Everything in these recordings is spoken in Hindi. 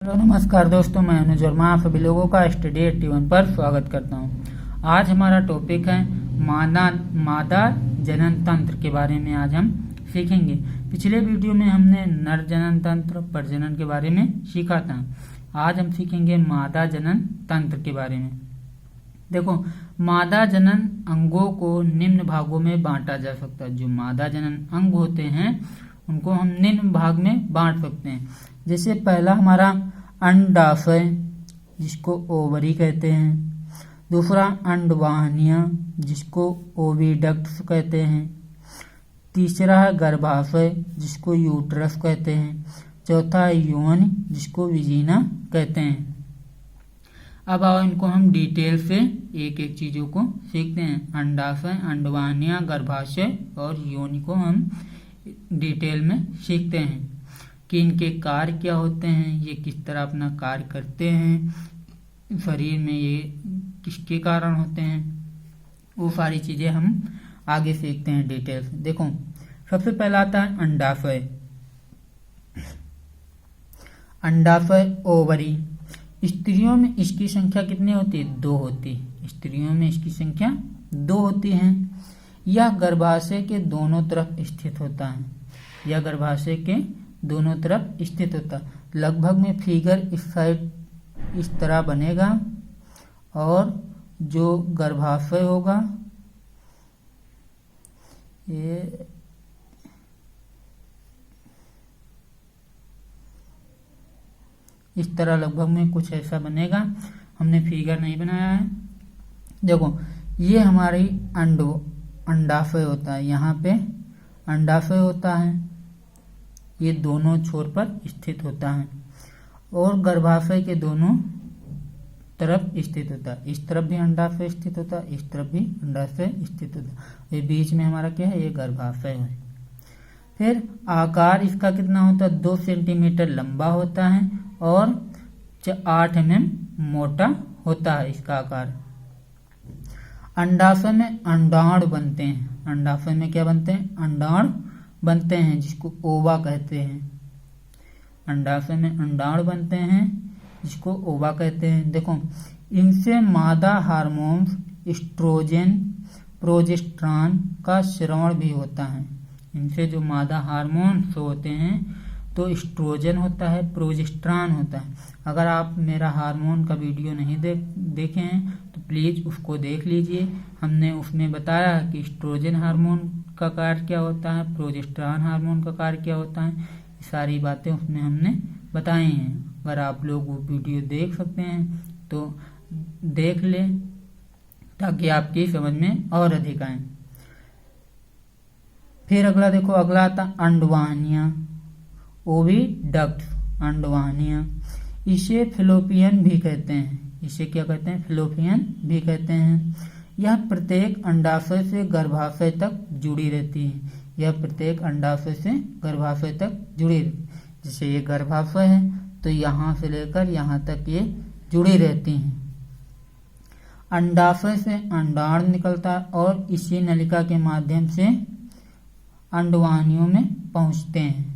हेलो नमस्कार दोस्तों, मैं अनुज और आप सभी लोगों का स्टडी 81 पर स्वागत करता हूं। आज हमारा टॉपिक है मादा जनन तंत्र के बारे में आज हम सीखेंगे। पिछले वीडियो में हमने नर जनन तंत्र प्रजनन के बारे में सीखा था। आज हम सीखेंगे मादा जनन तंत्र के बारे में। देखो, मादा जनन अंगों को निम्न भागों में बांटा जा सकता है। जो मादा जनन अंग होते हैं उनको हम निम्न भाग में बांट सकते हैं। जैसे पहला हमारा अंडाशय, जिसको ओवरी कहते हैं। दूसरा अंडवाहिनियां, जिसको ओविडक्ट्स कहते हैं। तीसरा है गर्भाशय, जिसको यूट्रस कहते हैं। चौथा है योनि, जिसको विजीना कहते हैं। अब आओ इनको हम डिटेल से एक एक चीजों को सीखते हैं। अंडाशय, अंडवाहिनियां, गर्भाशय और योनि को हम डिटेल में सीखते हैं कि इनके कार्य क्या होते हैं, ये किस तरह अपना कार्य करते हैं, शरीर में ये किसके कारण होते हैं, वो सारी चीजें हम आगे सीखते हैं डिटेल से। देखो, सबसे पहला आता है अंडाशय। अंडाशय ओवरी। स्त्रियों में इसकी संख्या कितनी होती है? 2 होती है। स्त्रियों में इसकी संख्या 2 होती है। यह गर्भाशय के दोनों तरफ स्थित होता है। यह गर्भाशय के दोनों तरफ स्थित होता है। लगभग में फिगर इस साइड इस तरह बनेगा और जो गर्भाशय होगा ये इस तरह लगभग में कुछ ऐसा बनेगा। हमने फिगर नहीं बनाया है। देखो, ये हमारी अंडाशय होता है। यहाँ पे अंडाशय होता है, ये दोनों छोर पर स्थित होता है और गर्भाशय के दोनों तरफ स्थित होता है। इस तरफ भी अंडाशय स्थित होता है, इस तरफ भी अंडाशय स्थित होता है। ये बीच में हमारा क्या है? ये गर्भाशय है। फिर आकार इसका कितना होता है? 2 सेंटीमीटर लंबा होता है और 8 mm मोटा होता है इसका आकार। अंडाशय में अंडाणु बनते हैं। अंडाशय में क्या बनते हैं? अंडाणु बनते हैं, जिसको ओवा कहते हैं। अंडाशय में अंडाणु बनते हैं, जिसको ओवा कहते हैं। देखो, इनसे मादा हार्मोन्स एस्ट्रोजन, प्रोजेस्टेरॉन का स्राव भी होता है। इनसे जो मादा हार्मोन्स होते हैं तो एस्ट्रोजन होता है, प्रोजेस्टेरॉन होता है। अगर आप मेरा हार्मोन का वीडियो नहीं देखे हैं तो प्लीज उसको देख लीजिए। हमने उसमें बताया है कि एस्ट्रोजन हार्मोन का कार्य क्या होता है, प्रोजेस्टेरॉन हार्मोन का कार्य क्या होता है। ये सारी बातें उसमें हमने बताई हैं। अगर आप लोग वो वीडियो देख सकते हैं तो देख लें, ताकि आपकी समझ में और अधिक आए। फिर अगला देखो, अगला आता अंडवाहिनियां, ओविडक्ट्स, अंडवाहिनियां। इसे फिलोपियन भी कहते हैं। इसे क्या कहते हैं? फिलोपियन भी कहते हैं। यह प्रत्येक अंडाशय से गर्भाशय तक जुड़ी रहती है। यह प्रत्येक अंडाशय से गर्भाशय तक जुड़ी रहती है। जैसे ये गर्भाशय है तो यहाँ से लेकर यहाँ तक ये जुड़ी रहती हैं। अंडाशय से अंडाणु निकलता है और इसी नलिका के माध्यम से अंडवाहिनियों में पहुंचते हैं।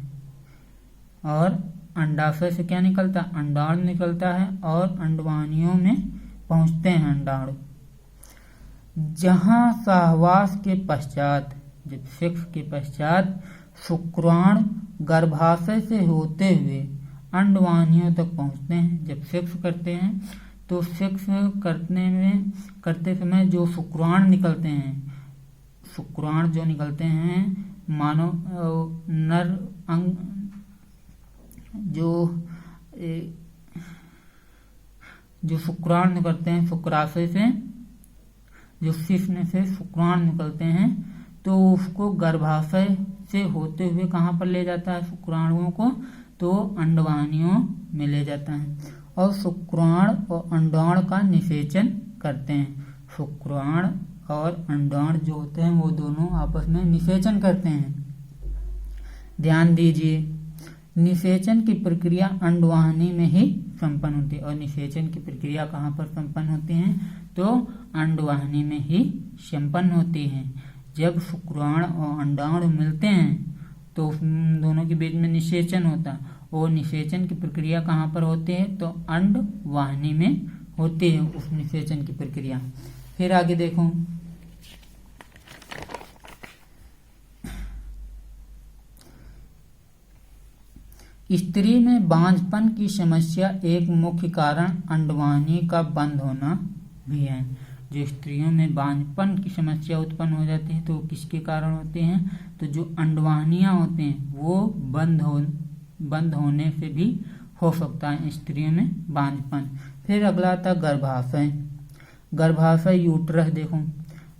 और अंडाशय से क्या निकलता है? अंडाणु निकलता है और अंडवाहिनियों में पहुंचते हैं अंडाणु। जहां सहवास के पश्चात, जब सेक्स के पश्चात शुक्राणु गर्भाशय से होते हुए अंडवाहिनियों तक पहुंचते हैं। जब सेक्स करते हैं तो सेक्स करते समय जो शुक्राणु निकलते हैं, शुक्राणु जो निकलते हैं मानव नर अंग, जो शुक्राणु निकलते हैं शुक्राशय से, जो शिश्न से शुक्राणु निकलते हैं तो उसको गर्भाशय से होते हुए कहाँ पर ले जाता है शुक्राणुओं को? तो अंडवाहिनियों में ले जाता है और शुक्राणु और अंडाणु का निषेचन करते हैं। शुक्राणु और अंडाणु जो होते हैं वो दोनों आपस में निषेचन करते हैं। ध्यान दीजिए, निषेचन की प्रक्रिया अंडवाहिनी में ही संपन्न होती है। और निषेचन की प्रक्रिया कहाँ पर संपन्न होती है? तो अंडवाहिनी में ही संपन्न होती है। जब शुक्राणु और अंडाणु मिलते हैं तो दोनों के बीच में निषेचन होता है और निषेचन की प्रक्रिया कहाँ पर होती है, तो अंडवाहिनी में होती है उस निषेचन की प्रक्रिया। फिर आगे देखो, स्त्री में बांझपन की समस्या एक मुख्य कारण अंडवाहिनी का बंद होना भी है। जो स्त्रियों में बांझपन की समस्या उत्पन्न हो जाती है तो किसके कारण होते हैं, तो जो अंडवाहिनियां होते हैं वो बंद होने से भी हो सकता है स्त्रियों में बांझपन। फिर अगला आता गर्भाशय। गर्भाशय यूट्रस देखो,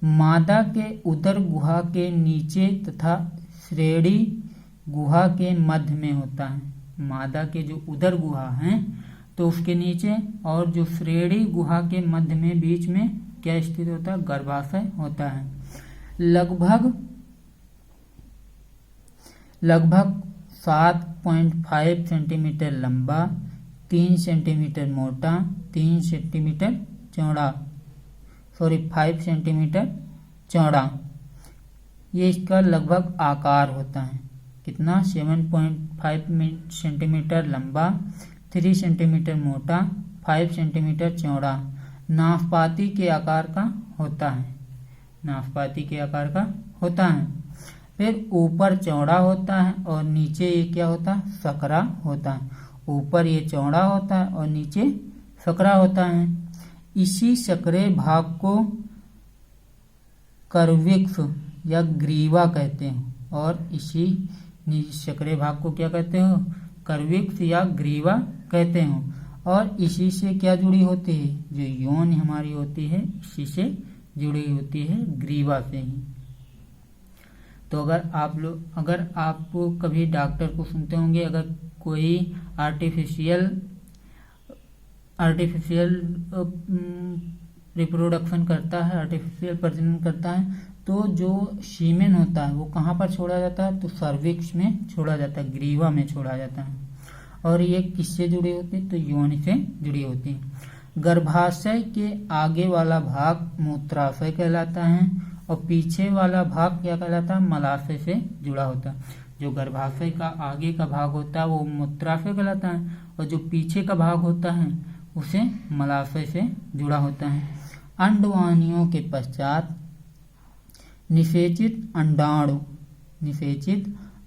मादा के उदर गुहा के नीचे तथा श्रेणी गुहा के मध्य में होता है। मादा के जो उदर गुहा है तो उसके नीचे और जो श्रेणी गुहा के मध्य में बीच में क्या स्थित होता है, गर्भाशय होता है। लगभग 7.5 सेंटीमीटर लंबा, 3 सेंटीमीटर मोटा, 3 सेंटीमीटर चौड़ा, 5 सेंटीमीटर चौड़ा, ये इसका लगभग आकार होता है। कितना, 7.5 सेंटीमीटर लंबा, 3 सेंटीमीटर मोटा, 5 सेंटीमीटर चौड़ा, नाशपाती के आकार का होता है। नाशपाती के आकार का होता है। फिर ऊपर चौड़ा होता है और नीचे ये क्या होता है, सकरा होता है। ऊपर ये चौड़ा होता है और नीचे सकरा होता है। इसी सकरे भाग को कर्विक्स या ग्रीवा कहते हैं और इसी सकरे भाग को क्या कहते हो, कर्विक्स या ग्रीवा कहते हैं। और इसी से क्या जुड़ी होती है, जो यौन हमारी होती है इसी से जुड़ी होती है, ग्रीवा से ही। तो अगर आप कभी डॉक्टर को सुनते होंगे, अगर कोई आर्टिफिशियल रिप्रोडक्शन करता है, आर्टिफिशियल प्रजनन करता है, तो जो सीमेन होता है वो कहाँ पर छोड़ा जाता है, तो सर्विक्स में छोड़ा जाता है, ग्रीवा में छोड़ा जाता है। और ये किससे जुड़ी होती है, तो योनि से जुड़ी होती है। गर्भाशय के आगे वाला भाग मूत्राशय कहलाता है और पीछे वाला भाग क्या कहलाता है, मलाशय से जुड़ा होता है। जो गर्भाशय का आगे का भाग होता है वो मूत्राशय कहलाता है और जो पीछे का भाग होता है उसे मलाशय से जुड़ा होता है। अंडवाहिनियों के पश्चात निषेचित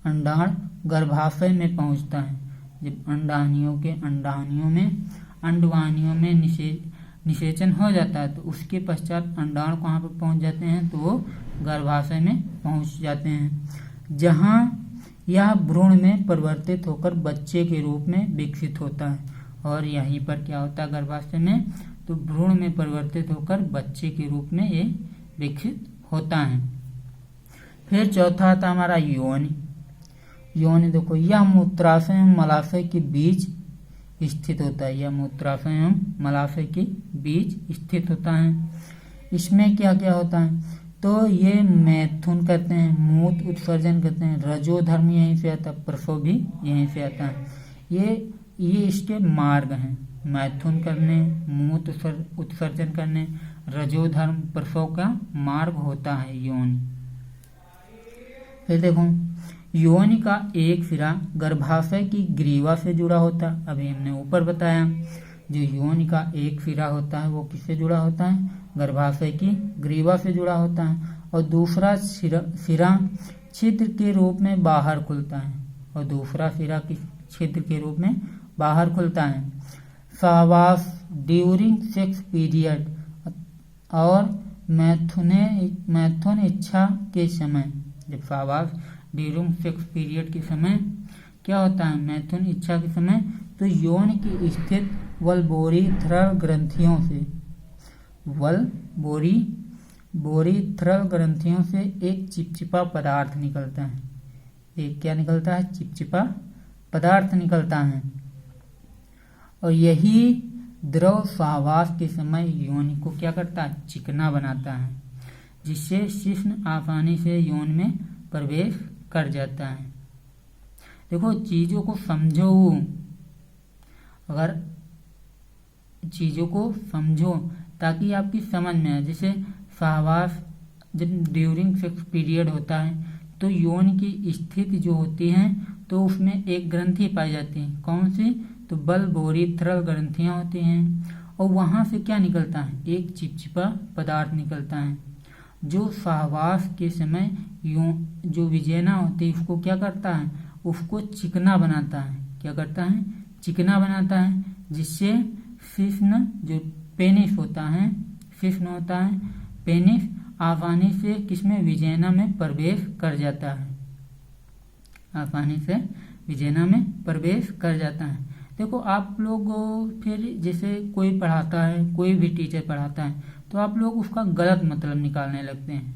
अंडाणु गर्भाशय में पहुंचता है। जब अंडवाहिनियों में निषेचन हो जाता है तो उसके पश्चात अंडाणु कहाँ पर पहुंच जाते हैं, तो वो गर्भाशय में पहुंच जाते हैं, जहां यह भ्रूण में परिवर्तित होकर बच्चे के रूप में विकसित होता है। और यहीं पर क्या होता है गर्भाशय में, तो भ्रूण में परिवर्तित होकर बच्चे के रूप में ये विकसित होता है। फिर चौथा आता हमारा योनि देखो, यह मूत्राशय एवं मलाशय के बीच स्थित होता है। यह मूत्राशय एवं मलाशय के बीच स्थित होता है। इसमें क्या क्या होता है, तो ये मैथुन करते हैं, मूत्र उत्सर्जन करते हैं, रजोधर्म यहीं से आता है, प्रसव भी यहीं से आता है। ये इसके मार्ग हैं, मैथुन करने, मूत्र उत्सर्जन करने, रजोधर्म, प्रसव का मार्ग होता है योनि। फिर देखो, योनि का एक सिरा गर्भाशय की ग्रीवा से जुड़ा होता है। अभी हमने ऊपर बताया जो योनि का एक सिरा होता है वो किससे जुड़ा होता है, गर्भाशय की ग्रीवा से जुड़ा होता है। और दूसरा सिरा छिद्र के रूप में बाहर खुलता है और दूसरा सिरा किस छिद्र के रूप में बाहर खुलता है। सहवास ड्यूरिंग सेक्स पीरियड और मैथुन इच्छा के समय, जब सहवास ड्यूरिंग सेक्स पीरियड के समय क्या होता है, मैथुन इच्छा के समय, तो यौन की स्थित वल्बोरीथ्रल ग्रंथियों से एक चिपचिपा पदार्थ निकलता है। एक क्या निकलता है, चिपचिपा पदार्थ निकलता है। और यही द्रव सहवास के समय यौन को क्या करता है, चिकना बनाता है, जिससे शिश्न आसानी से यौन में प्रवेश कर जाता है। देखो चीजों को समझो, अगर चीजों को समझो ताकि आपकी समझ में आए। जैसे सहवास जब ड्यूरिंग सेक्स पीरियड होता है तो यौन की स्थिति जो होती है तो उसमें एक ग्रंथि पाई जाती है। कौन सी? तो बलबोरी तरल ग्रंथियां होती हैं और वहां से क्या निकलता है? एक चिपचिपा पदार्थ निकलता है जो सहवास के समय जो विजयना होती है उसको क्या करता है? उसको चिकना बनाता है। क्या करता है? चिकना बनाता है, जिससे शिश्न जो पेनिस होता है, शिश्न होता है पेनिस, आसानी से किसमें? विजयना में प्रवेश कर जाता है। आसानी से विजयना में प्रवेश कर जाता है। देखो आप लोग फिर जैसे कोई पढ़ाता है, कोई भी टीचर पढ़ाता है, तो आप लोग उसका गलत मतलब निकालने लगते हैं।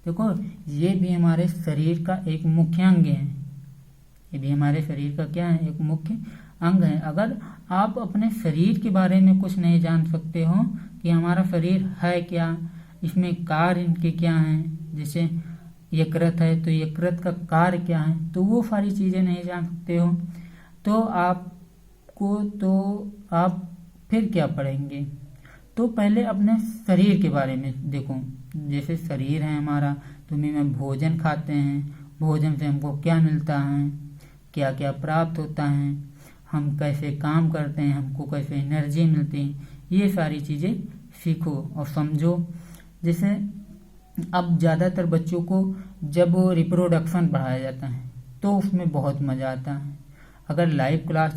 देखो ये भी हमारे शरीर का एक मुख्य अंग है। ये भी हमारे शरीर का क्या है? एक मुख्य अंग है। अगर आप अपने शरीर के बारे में कुछ नहीं जान सकते हो कि हमारा शरीर है क्या, इसमें कार्य इनके क्या हैं, जैसे यकृत है तो यकृत का कार्य क्या है, तो वो सारी चीजें नहीं जान सकते हो तो आप फिर क्या पढ़ेंगे? तो पहले अपने शरीर के बारे में देखो। जैसे शरीर है हमारा, तो में भोजन खाते हैं, भोजन से हमको क्या मिलता है, क्या क्या प्राप्त होता है, हम कैसे काम करते हैं, हमको कैसे एनर्जी मिलती है, ये सारी चीजें सीखो और समझो। जैसे अब ज्यादातर बच्चों को जब रिप्रोडक्शन पढ़ाया जाता है तो उसमें बहुत मजा आता है। अगर लाइव क्लास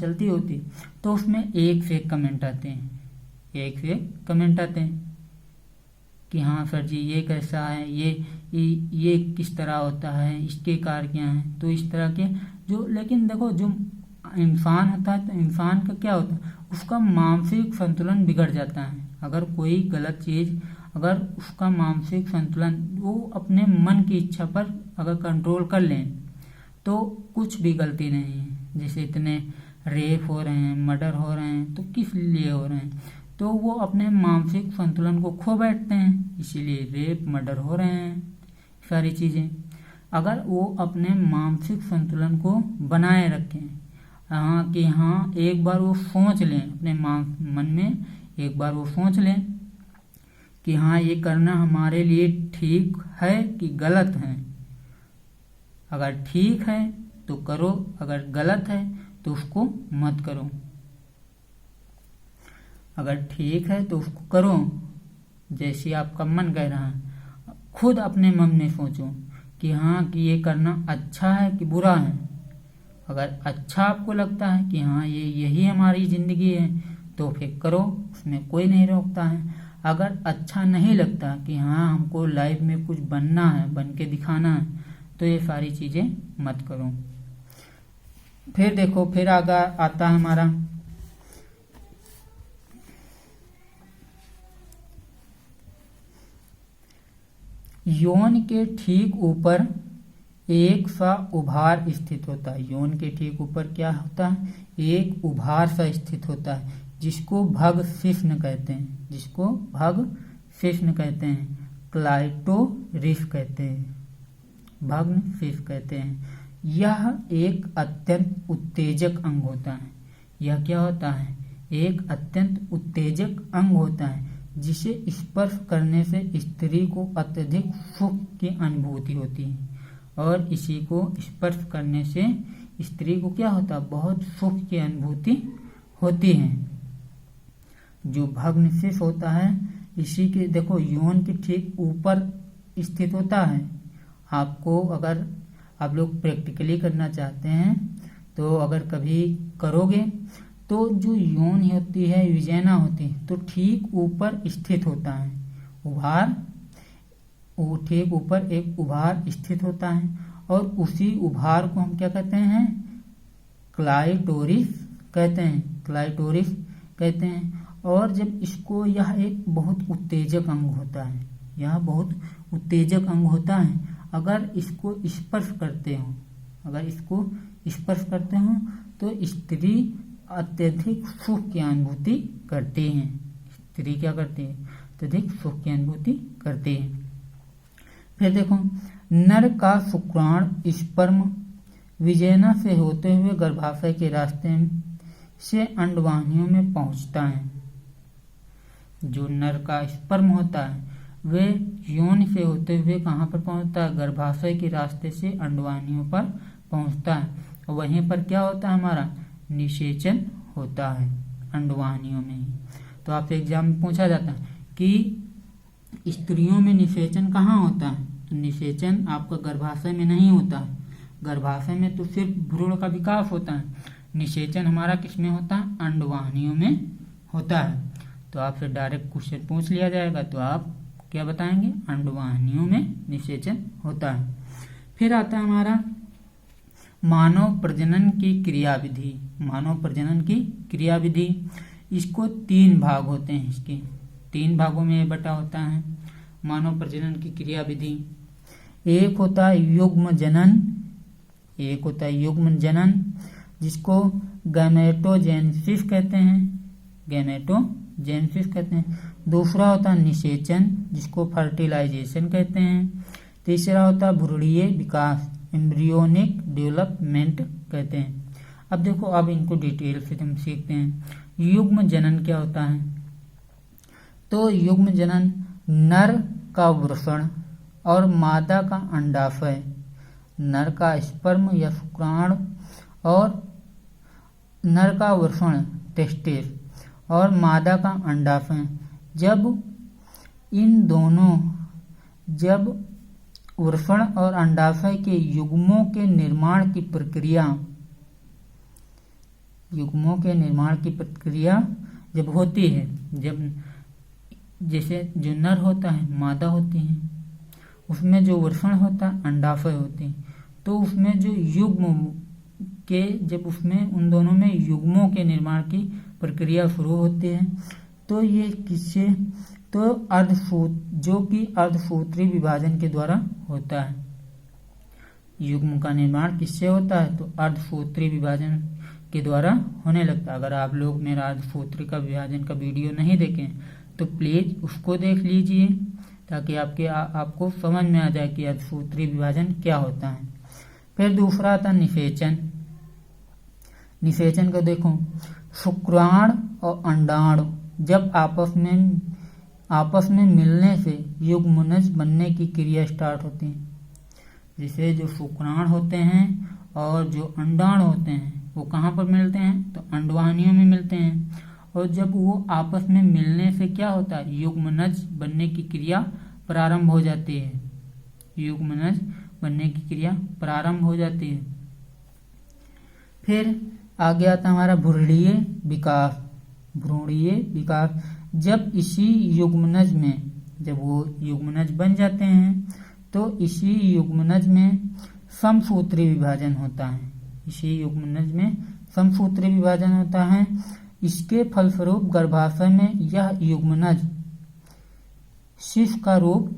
चलती होती तो उसमें एक से एक कमेंट आते हैं कि हाँ सर जी ये कैसा है, ये किस तरह होता है, इसके कार्य क्या हैं। तो इस तरह के लेकिन देखो जो इंसान होता है तो इंसान का क्या होता है? उसका मानसिक संतुलन बिगड़ जाता है। अगर कोई गलत चीज, अगर उसका मानसिक संतुलन वो अपने मन की इच्छा पर अगर कंट्रोल कर लें तो कुछ भी गलती नहीं है। जैसे इतने रेप हो रहे हैं, मर्डर हो रहे हैं, तो किस लिए हो रहे हैं? तो वो अपने मानसिक संतुलन को खो बैठते हैं, इसीलिए रेप मर्डर हो रहे हैं सारी चीजें। अगर वो अपने मानसिक संतुलन को बनाए रखें, हाँ एक बार वो सोच लें, अपने मन में एक बार वो सोच लें कि हाँ ये करना हमारे लिए ठीक है कि गलत है। अगर ठीक है तो करो, अगर गलत है तो उसको मत करो। अगर ठीक है तो उसको करो जैसे आपका मन कह रहा है। खुद अपने मन में सोचो कि हाँ कि ये करना अच्छा है कि बुरा है। अगर अच्छा आपको लगता है कि हाँ यही हमारी जिंदगी है तो फिर करो, उसमें कोई नहीं रोकता है। अगर अच्छा नहीं लगता कि हाँ हमको लाइफ में कुछ बनना है, बन के दिखाना है, तो ये सारी चीजें मत करो। फिर देखो फिर आगे आता है हमारा यौन के ठीक ऊपर एक सा उभार स्थित होता है। यौन के ठीक ऊपर क्या होता है? एक उभार सा स्थित होता है जिसको भग शिश्न कहते हैं, क्लाइटोरिस कहते हैं, भग्न शिश्न कहते हैं। यह एक अत्यंत उत्तेजक अंग होता है। यह क्या होता है? एक अत्यंत उत्तेजक अंग होता है जिसे स्पर्श करने से स्त्री को अत्यधिक सुख की अनुभूति होती है। और इसी को स्पर्श करने से स्त्री को क्या होता है? बहुत सुख की अनुभूति होती है। जो भग्न शिश होता है इसी के देखो यौन के ठीक ऊपर स्थित होता है। आपको अगर आप लोग प्रैक्टिकली करना चाहते हैं तो अगर कभी करोगे तो जो यौन होती है, विजयना होती है, तो ठीक ऊपर स्थित होता है उभार, वो ठीक ऊपर एक उभार स्थित होता है और उसी उभार को हम क्या कहते हैं? क्लाइटोरिस कहते हैं। और जब इसको यह एक बहुत उत्तेजक अंग होता है, अगर इसको स्पर्श करते हो तो स्त्री अत्यधिक सुख की अनुभूति करती हैं। स्त्री क्या करती है? अत्यधिक सुख की अनुभूति करती है। फिर देखो नर का शुक्राणु स्पर्म विजयना से होते हुए गर्भाशय के रास्ते से अंडवाहिनियों में पहुंचता है। जो नर का स्पर्म होता है वे यौन से होते हुए कहाँ पर पहुंचता है, गर्भाशय के रास्ते से अंडवाहिनियों पर पहुंचता है। और वहीं पर क्या होता है, हमारा निषेचन होता है अंडवाहिनियों में ही। तो आपसे एग्जाम में पूछा जाता है कि स्त्रियों में निषेचन कहाँ होता है, तो निषेचन आपका गर्भाशय में नहीं होता है। गर्भाशय में तो सिर्फ भ्रूण का विकास होता है, निषेचन हमारा किसमें होता है, अंडवाहिनियों में होता है। तो आपसे डायरेक्ट क्वेश्चन पूछ लिया जाएगा तो आप क्या बताएंगे, अंडवाहिनियों में निषेचन होता है। फिर आता है हमारा मानव प्रजनन की क्रियाविधि। मानव प्रजनन की क्रियाविधि, इसको 3 भाग होते हैं, इसके 3 भागों में ये बटा होता है मानव प्रजनन की क्रियाविधि। एक होता है युग्म जनन, एक होता है युग्म जनन जिसको गैमेटोजेनेसिस कहते हैं, गैमेटोजेनेसिस कहते हैं। दूसरा होता है निषेचन जिसको फर्टिलाइजेशन कहते हैं। तीसरा होता है भ्रूणीय विकास, एम्ब्रियोनिक डेवलपमेंट कहते हैं। अब देखो, अब इनको डिटेल से हम सीखते हैं। युग्म जनन क्या होता है, तो युग्म जनन नर का वृषण और मादा का अंडाशय, नर का स्पर्म या शुक्राणु और नर का वृषण टेस्टिस और मादा का अंडाशय, जब वृषण और अंडाशय के युग्मों के निर्माण की प्रक्रिया जब होती है, जब जैसे जो नर होता है मादा होती है, उसमें जो वृषण होता है अंडाशय होते हैं, तो उसमें जो युग्म के जब उसमें उन दोनों में युग्मों के निर्माण की प्रक्रिया शुरू होती है, तो ये किससे, तो जो कि अर्धसूत्री विभाजन के द्वारा होता है। युग्म का निर्माण किससे होता है, तो अर्धसूत्री विभाजन के द्वारा होने लगता है। अगर आप लोग मेरा अर्धसूत्री का विभाजन का वीडियो नहीं देखें तो प्लीज उसको देख लीजिए ताकि आपको समझ में आ जाए कि अर्धसूत्री विभाजन क्या होता है। फिर दूसरा आता निषेचन। निषेचन को देखो, शुक्राणु और अंडाणु जब आपस में मिलने से युग्मनज बनने की क्रिया स्टार्ट होती है। जिसे जो शुक्राणु होते हैं और जो अंडाणु होते हैं वो कहाँ पर मिलते हैं, तो अंडवाहिनियों में मिलते हैं। और जब वो आपस में मिलने से क्या होता है, युग्मनज बनने की क्रिया प्रारंभ हो जाती है। युग्मनज बनने की क्रिया प्रारंभ हो जाती है। फिर आगे आता हमारा भ्रूणीय विकास। भ्रूणीय विकास, जब इसी युग्मनज में जब वो युग्मनज बन जाते हैं तो इसी युग्मनज में समसूत्री विभाजन होता है। इसी युग्मनज में समसूत्री विभाजन होता है। इसके फलस्वरूप गर्भाशय में यह युग्मनज शिशु का रूप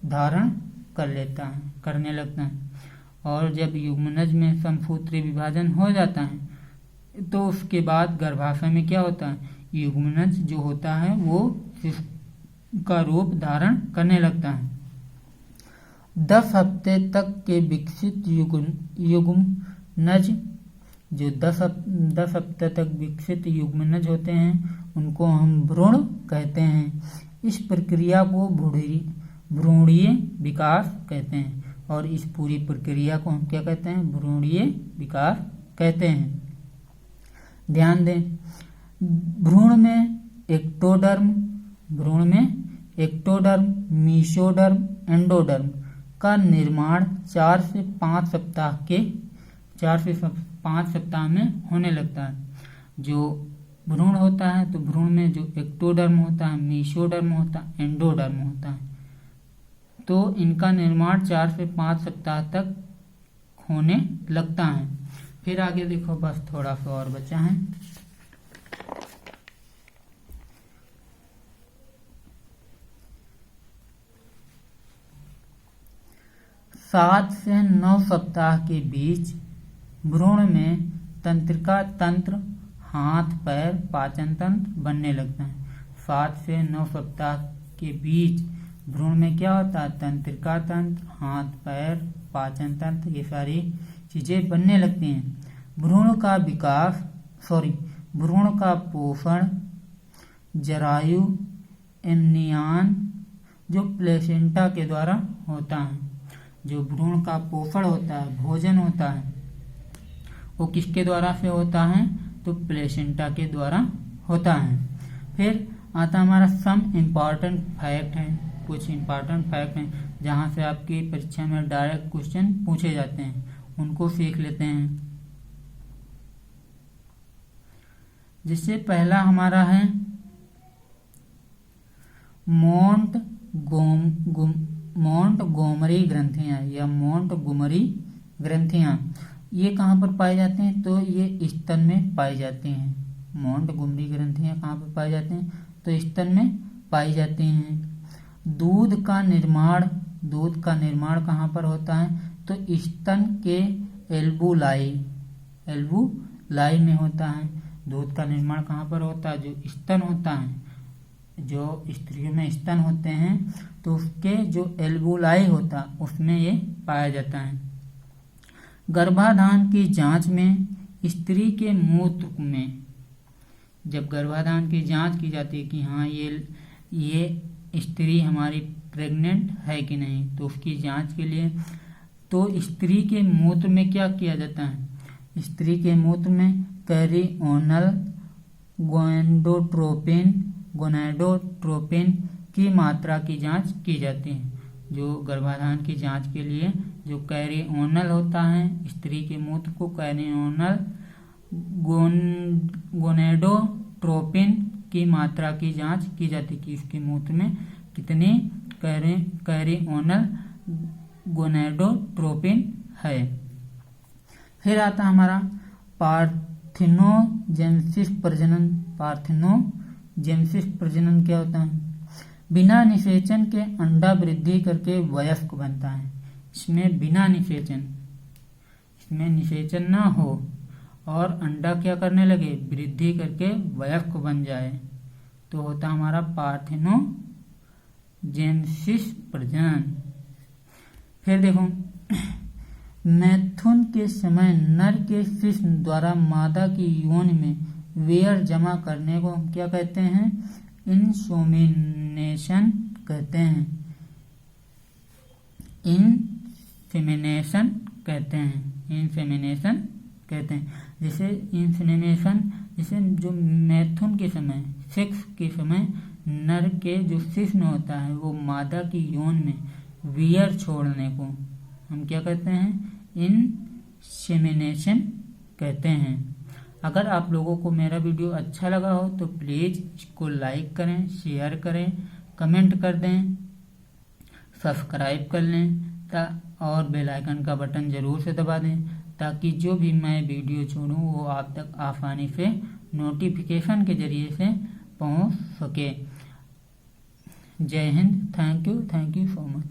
धारण करने लगता है। और जब युग्मनज में समसूत्री विभाजन हो जाता है तो उसके बाद गर्भाशय में क्या होता है, युग्मनज जो होता है वो शिशु का रूप धारण करने लगता है। 10 हफ्ते तक के विकसित युग्मनज, जो 10 हफ्ते तक विकसित युग्मनज होते हैं उनको हम भ्रूण कहते हैं। इस प्रक्रिया को भ्रूणीय विकास कहते हैं। और इस पूरी प्रक्रिया को हम क्या कहते हैं, भ्रूणीय विकास कहते हैं। ध्यान दें, भ्रूण में एक्टोडर्म, मीसोडर्म, एंडोडर्म का निर्माण 4 से 5 सप्ताह में होने लगता है। जो भ्रूण होता है तो भ्रूण में जो एक्टोडर्म होता है, मीसोडर्म होता है, एंडोडर्म होता है, तो इनका निर्माण 4 से 5 सप्ताह तक होने लगता है। फिर आगे देखो, बस थोड़ा सा और बचा है। सात से 9 सप्ताह के बीच भ्रूण में तंत्रिका तंत्र, हाथ पैर, पाचन तंत्र बनने लगता है। 7 से 9 सप्ताह के बीच भ्रूण में क्या होता है, तंत्रिका तंत्र, हाथ पैर, पाचन तंत्र, ये सारी चीजें बनने लगती हैं। भ्रूण का पोषण जरायु, एमनियन जो प्लेसेंटा के द्वारा होता है। जो भ्रूण का पोषण होता है, भोजन होता है, वो किसके द्वारा से होता है? तो प्लेसेंटा के द्वारा होता है। फिर आता हमारा सम इम्पॉर्टेंट फैक्ट है, कुछ इम्पॉर्टेंट फैक्ट हैं जहाँ से आपकी परीक्षा में डायरेक्ट क्वेश्चन पूछे जाते हैं, उनको सीख लेते हैं। जिससे पहला हमारा है मोंटगोमरी ग्रंथियां या मोंटगोमरी ग्रंथियां, ये कहाँ पर पाए जाते हैं? तो ये स्तन में पाई जाती हैं। मोंटगोमरी ग्रंथियां कहाँ पर पाई जाती हैं? तो स्तन में पाई जाती हैं। दूध का निर्माण कहाँ पर होता है? तो स्तन के एल्बुलाई में होता है। दूध का निर्माण कहाँ पर होता है? जो स्तन होता है, जो स्त्रियों में स्तन होते हैं, तो उसके जो एल्बुलाई होता है उसमें ये पाया जाता है। गर्भाधान की जांच में स्त्री के मूत्र में, जब गर्भाधान की जांच की जाती है कि हाँ ये स्त्री हमारी प्रेग्नेंट है कि नहीं, तो उसकी जांच के लिए तो स्त्री के मूत्र में क्या किया जाता है? स्त्री के मूत्र में कैरियोनल गोनेडोट्रोपिन की मात्रा की जांच की जाती है। जो गर्भाधान की जांच के लिए जो कैरियोनल होता है, स्त्री के मूत्र को कैरियोनल गोनेडोट्रोपिन की मात्रा की जांच की जाती है कि उसके मूत्र में कितनी कैरियोनल गोनेडोट्रोपिन है। फिर आता हमारा पार्थिनोजेनेसिस प्रजनन क्या होता है? बिना निषेचन के अंडा वृद्धि करके वयस्क बनता है। इसमें बिना निषेचन, इसमें निषेचन ना हो और अंडा क्या करने लगे? वृद्धि करके वयस्क बन जाए, तो होता हमारा पार्थिनोजेनेसिस प्रजनन। फिर देखो, मैथुन के समय नर के शिश्न द्वारा मादा की योनि में वेयर जमा करने को हम क्या कहते हैं? इंसेमिनेशन कहते हैं। इंसेमिनेशन कहते हैं। जैसे जो मैथुन के समय, सेक्स के समय नर के जो शिश्न होता है वो मादा की यौन में वियर छोड़ने को हम क्या कहते हैं? इंसेमिनेशन कहते हैं। अगर आप लोगों को मेरा वीडियो अच्छा लगा हो तो प्लीज़ इसको लाइक करें, शेयर करें, कमेंट कर दें, सब्सक्राइब कर लें और बेल आइकन का बटन ज़रूर से दबा दें ताकि जो भी मैं वीडियो छोड़ूं वो आप तक आसानी से नोटिफिकेशन के जरिए से पहुंच सके। जय Hind. Thank you so much.